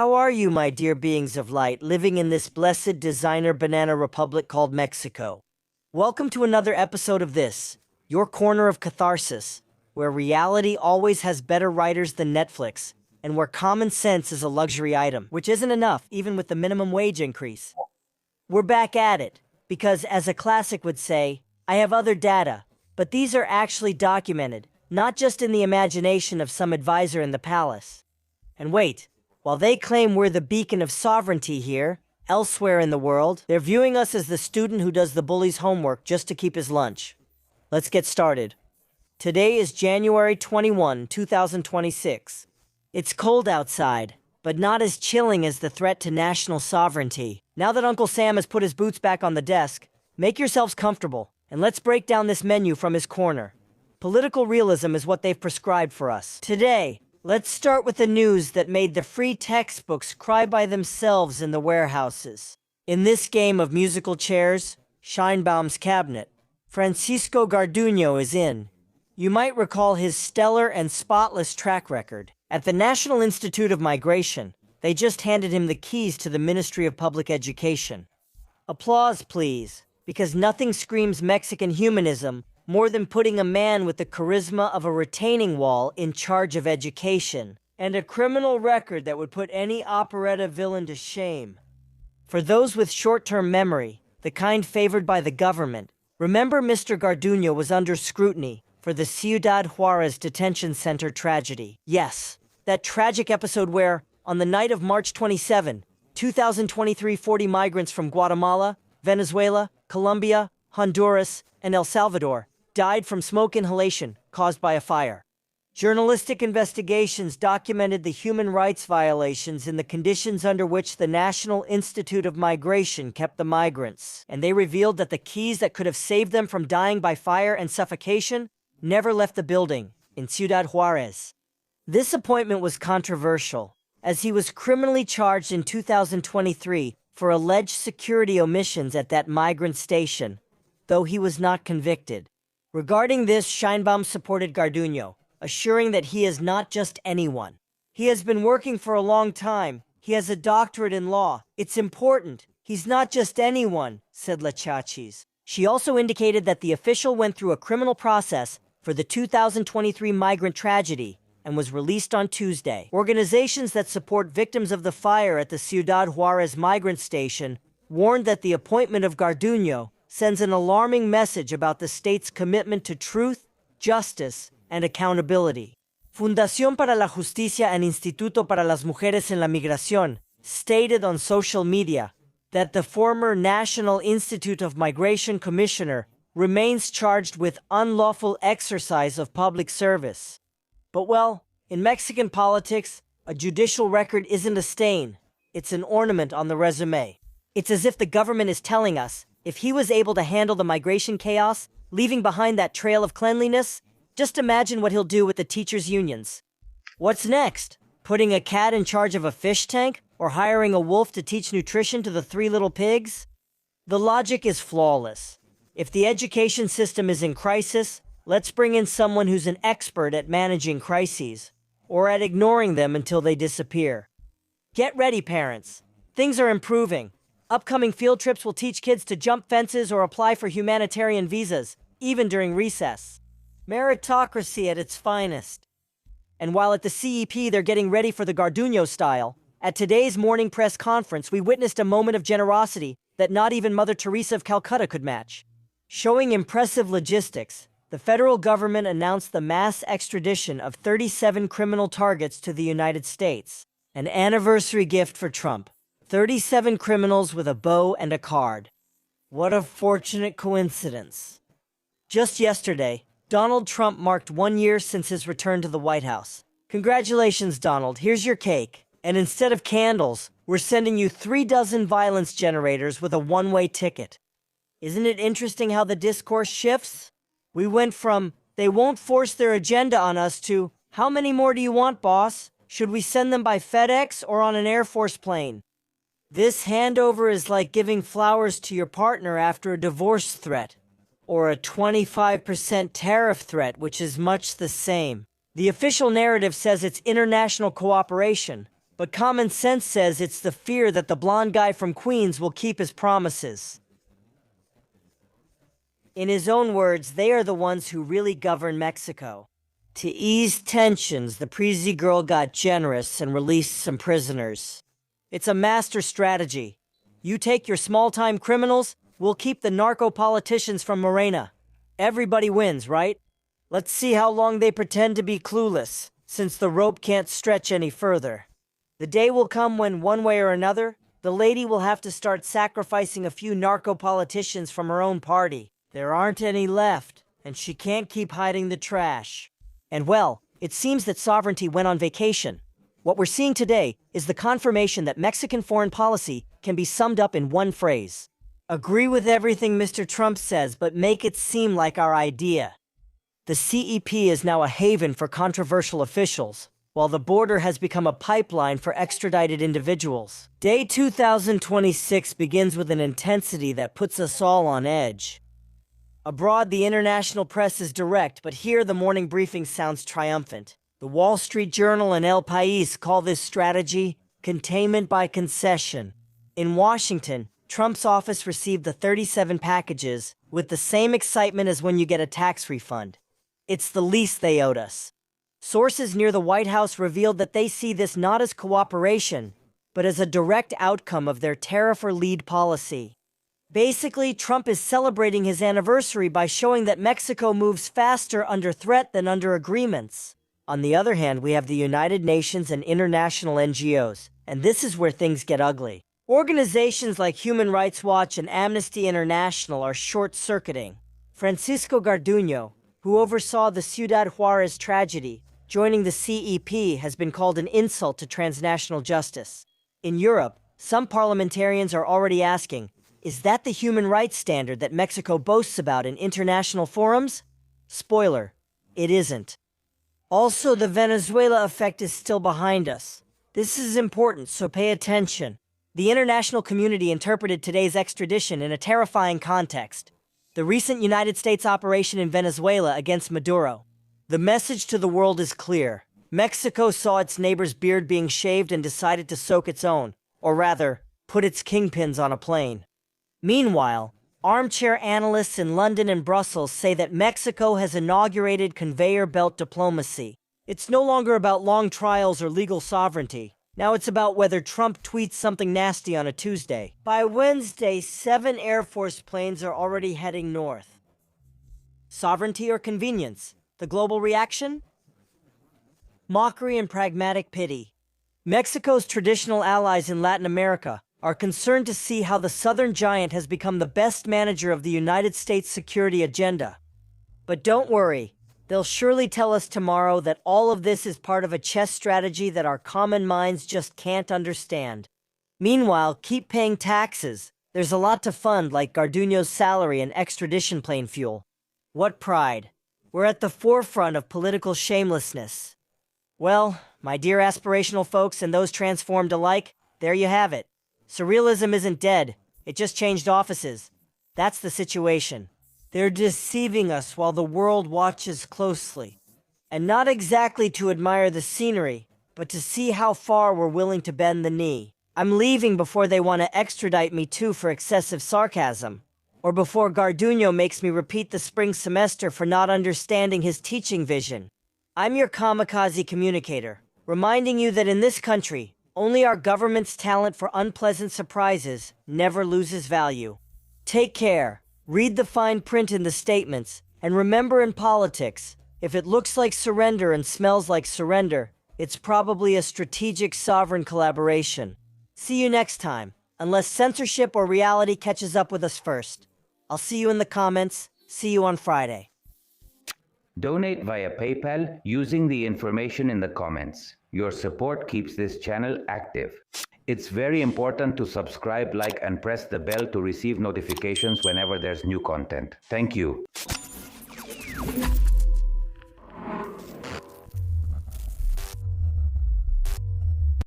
How are you, my dear beings of light, living in this blessed designer banana republic called Mexico? Welcome to another episode of this, your corner of catharsis, where reality always has better writers than Netflix, and where common sense is a luxury item, which isn't enough even with the minimum wage increase. We're back at it, because as a classic would say, I have other data, but these are actually documented, not just in the imagination of some advisor in the palace. And wait, while they claim we're the beacon of sovereignty here, elsewhere in the world, they're viewing us as the student who does the bully's homework just to keep his lunch. Let's get started. Today is January 21, 2026. It's cold outside, but not as chilling as the threat to national sovereignty. Now that Uncle Sam has put his boots back on the desk, make yourselves comfortable, and let's break down this menu from his corner. Political realism is what they've prescribed for us. Today, let's start with the news that made the free textbooks cry by themselves in the warehouses. In this game of musical chairs, Scheinbaum's cabinet, Francisco Garduño is in. You might recall his stellar and spotless track record. At the National Institute of Migration, they just handed him the keys to the Ministry of Public Education. Applause, please, because nothing screams Mexican humanism more than putting a man with the charisma of a retaining wall in charge of education, and a criminal record that would put any operetta villain to shame. For those with short-term memory, the kind favored by the government, remember Mr. Garduño was under scrutiny for the Ciudad Juarez detention center tragedy. Yes, that tragic episode where, on the night of March 27, 2023, 40 migrants from Guatemala, Venezuela, Colombia, Honduras, and El Salvador died from smoke inhalation caused by a fire. Journalistic investigations documented the human rights violations in the conditions under which the National Institute of Migration kept the migrants, and they revealed that the keys that could have saved them from dying by fire and suffocation never left the building in Ciudad Juarez. This appointment was controversial, as he was criminally charged in 2023 for alleged security omissions at that migrant station, though he was not convicted. Regarding this, Scheinbaum supported Garduño, assuring that he is not just anyone. He has been working for a long time. He has a doctorate in law. It's important. He's not just anyone, said La Chachis. She also indicated that the official went through a criminal process for the 2023 migrant tragedy and was released on Tuesday. Organizations that support victims of the fire at the Ciudad Juarez migrant station warned that the appointment of Garduño sends an alarming message about the state's commitment to truth, justice, and accountability. Fundación para la Justicia and Instituto para las Mujeres en la Migración stated on social media that the former National Institute of Migration Commissioner remains charged with unlawful exercise of public service. But well, in Mexican politics, a judicial record isn't a stain, it's an ornament on the resume. It's as if the government is telling us, if he was able to handle the migration chaos, leaving behind that trail of cleanliness, just imagine what he'll do with the teachers' unions. What's next? Putting a cat in charge of a fish tank? Or hiring a wolf to teach nutrition to the three little pigs? The logic is flawless. If the education system is in crisis, let's bring in someone who's an expert at managing crises, or at ignoring them until they disappear. Get ready, parents. Things are improving. Upcoming field trips will teach kids to jump fences or apply for humanitarian visas, even during recess. Meritocracy at its finest. And while at the CEP they're getting ready for the Garduño style, at today's morning press conference we witnessed a moment of generosity that not even Mother Teresa of Calcutta could match. Showing impressive logistics, the federal government announced the mass extradition of 37 criminal targets to the United States. An anniversary gift for Trump. 37 criminals with a bow and a card. What a fortunate coincidence. Just yesterday, Donald Trump marked 1 year since his return to the White House. Congratulations, Donald. Here's your cake. And instead of candles, we're sending you 36 violence generators with a one-way ticket. Isn't it interesting how the discourse shifts? We went from, they won't force their agenda on us to, how many more do you want, boss? Should we send them by FedEx or on an Air Force plane? This handover is like giving flowers to your partner after a divorce threat, or a 25% tariff threat, which is much the same. The official narrative says it's international cooperation, But common sense says it's the fear that the blonde guy from Queens will keep his promises. In his own words, they are the ones who really govern Mexico. To ease tensions, the Prezi girl got generous and released some prisoners. It's a master strategy. You take your small-time criminals, we'll keep the narco-politicians from Morena. Everybody wins, right? Let's see how long they pretend to be clueless, since the rope can't stretch any further. The day will come when, one way or another, the lady will have to start sacrificing a few narco-politicians from her own party. There aren't any left, and she can't keep hiding the trash. And well, it seems that sovereignty went on vacation. What we're seeing today is the confirmation that Mexican foreign policy can be summed up in one phrase. Agree with everything Mr. Trump says, but make it seem like our idea. The CEP is now a haven for controversial officials, while the border has become a pipeline for extradited individuals. Day 2026 begins with an intensity that puts us all on edge. Abroad, the international press is direct, but here the morning briefing sounds triumphant. The Wall Street Journal and El País call this strategy containment by concession. In Washington, Trump's office received the 37 packages with the same excitement as when you get a tax refund. It's the least they owed us. Sources near the White House revealed that they see this not as cooperation, but as a direct outcome of their tariff or lead policy. Basically, Trump is celebrating his anniversary by showing that Mexico moves faster under threat than under agreements. On the other hand, we have the United Nations and international NGOs, and this is where things get ugly. Organizations like Human Rights Watch and Amnesty International are short-circuiting. Francisco Garduño, who oversaw the Ciudad Juarez tragedy, joining the CEP has been called an insult to transnational justice. In Europe, some parliamentarians are already asking, is that the human rights standard that Mexico boasts about in international forums? Spoiler, it isn't. Also, the Venezuela effect is still behind us. This is important, so pay attention. The international community interpreted today's extradition in a terrifying context. The recent United States operation in Venezuela against Maduro. The message to the world is clear. Mexico saw its neighbor's beard being shaved and decided to soak its own, or rather, put its kingpins on a plane. Meanwhile, armchair analysts in London and Brussels say that Mexico has inaugurated conveyor belt diplomacy. It's no longer about long trials or legal sovereignty. Now it's about whether Trump tweets something nasty on a Tuesday. By Wednesday, 7 Air Force planes are already heading north. Sovereignty or convenience? The global reaction? Mockery and pragmatic pity. Mexico's traditional allies in Latin America are concerned to see how the southern giant has become the best manager of the United States security agenda. But don't worry, they'll surely tell us tomorrow that all of this is part of a chess strategy that our common minds just can't understand. Meanwhile, keep paying taxes. There's a lot to fund, like Garduño's salary and extradition plane fuel. What pride. We're at the forefront of political shamelessness. Well, my dear aspirational folks and those transformed alike, there you have it. Surrealism isn't dead, it just changed offices. That's the situation. They're deceiving us while the world watches closely. And not exactly to admire the scenery, but to see how far we're willing to bend the knee. I'm leaving before they want to extradite me too for excessive sarcasm. Or before Garduño makes me repeat the spring semester for not understanding his teaching vision. I'm your kamikaze communicator, reminding you that in this country, only our government's talent for unpleasant surprises never loses value. Take care, read the fine print in the statements, and remember in politics, if it looks like surrender and smells like surrender, it's probably a strategic sovereign collaboration. See you next time, unless censorship or reality catches up with us first. I'll see you in the comments. See you on Friday. Donate via PayPal using the information in the comments. Your support keeps this channel active. It's very important to subscribe, like, and press the bell to receive notifications whenever there's new content. Thank you.